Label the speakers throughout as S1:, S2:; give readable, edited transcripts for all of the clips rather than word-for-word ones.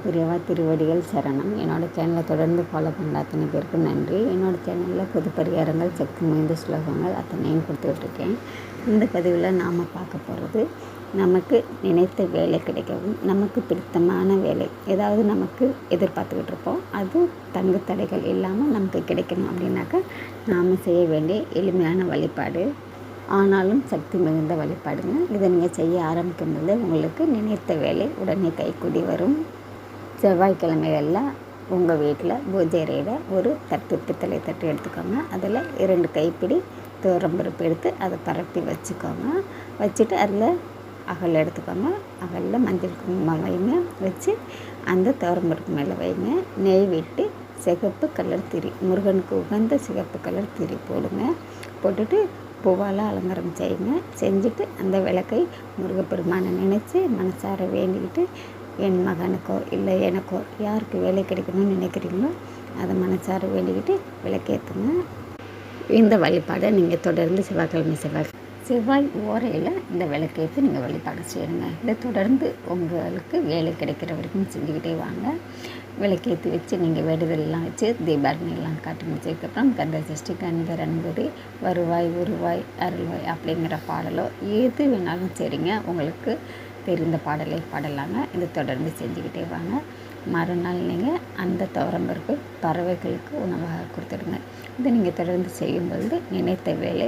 S1: பிரியவா திருவடிகள் சரணம். என்னோடய சேனலை தொடர்ந்து ஃபாலோ பண்ண அத்தனை பேருக்கு நன்றி. என்னோடய சேனலில் பொது பரிகாரங்கள், சக்தி வாய்ந்த ஸ்லோகங்கள் அத்தனையும் கொடுத்துட்ருக்கேன். இந்த பதிவில் நாம் பார்க்க போகிறது, நமக்கு நினைத்த வேலை கிடைக்கவும், நமக்கு பிடித்தமான வேலை ஏதாவது நமக்கு எதிர்பார்த்துக்கிட்டு இருப்போம், அது தங்கு தடைகள் இல்லாமல் நமக்கு கிடைக்கணும் அப்படின்னாக்கா நாம் செய்ய வேண்டிய எளிமையான வழிபாடு, ஆனாலும் சக்தி மிகுந்த வழிபாடுங்க. இதை நீங்கள் செய்ய ஆரம்பிக்கும் போது உங்களுக்கு நினைத்த வேலை உடனே கைக்கூடி வரும். செவ்வாய்க்கிழமைகளில் உங்கள் வீட்டில் பூஜை அறையில் ஒரு தட்டு, பித்தளை தட்டு எடுத்துக்கோங்க. அதில் 2 கைப்பிடி துவரம்பருப்பு எடுத்து அதை பரப்பி வச்சுக்கோங்க. வச்சுட்டு அதில் அகல் எடுத்துக்கோங்க. அகலில் மஞ்சள் குங்குமம் வைங்க. வச்சு அந்த துவரம்பருப்பு மேலே வைங்க. நெய் விட்டு சிகப்பு கலர் திரி, முருகனுக்கு உகந்த சிகப்பு கலர் திரி போடுங்க. போட்டுட்டு பூவால் அலங்காரம் செய்யுங்க. செஞ்சுட்டு அந்த விளக்கை முருகப்பெருமானை நினச்சி மனசார வேண்டிக்கிட்டு, என் மகனுக்கோ இல்லை எனக்கோ யாருக்கு வேலை கிடைக்கணும்னு நினைக்கிறீங்களோ அதை மனசார வேண்டிக்கிட்டு விளக்கேற்றுங்க. இந்த வழிபாடை நீங்கள் தொடர்ந்து செவ்வாய் ஓரையில் இந்த விளக்கேற்றி நீங்கள் வழிபாடு செய்யணுங்க. இதை தொடர்ந்து உங்களுக்கு வேலை கிடைக்கிற வரைக்கும் செஞ்சுக்கிட்டே வாங்க. விளக்கேற்றி வச்சு நீங்கள் வேண்டுதலாம் வச்சு தீபாவளிலாம் காட்டி முடிச்சதுக்கப்புறம் கந்த சஷ்டி, கந்தர் அன்புரி, வருவாய் உருவாய் அருள்வாய் அப்படிங்கிற பாடலோ எது வேணாலும் சரிங்க, உங்களுக்கு தெரிந்த பாடலை பாடலாங்க. இதை தொடர்ந்து செஞ்சுக்கிட்டே வாங்க. மறுநாள் நீங்கள் அந்த துவரம்பருப்பு பறவைகளுக்கு உணவாக கொடுத்துடுங்க. இதை நீங்கள் தொடர்ந்து செய்யும்பொழுது நினைத்த வேலை,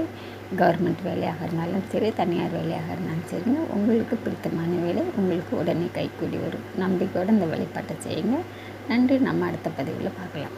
S1: கவர்மெண்ட் வேலையாக இருந்தாலும் சரி, தனியார் வேலையாக இருந்தாலும் சரிங்க, உங்களுக்கு பிடித்தமான வேலை உங்களுக்கு உடனே கைக்கூடி வரும். நம்பிக்கையோடு இந்த வழிபாட்டை செய்யுங்க. நன்றி. நம்ம அடுத்த பதிவில் பார்க்கலாம்.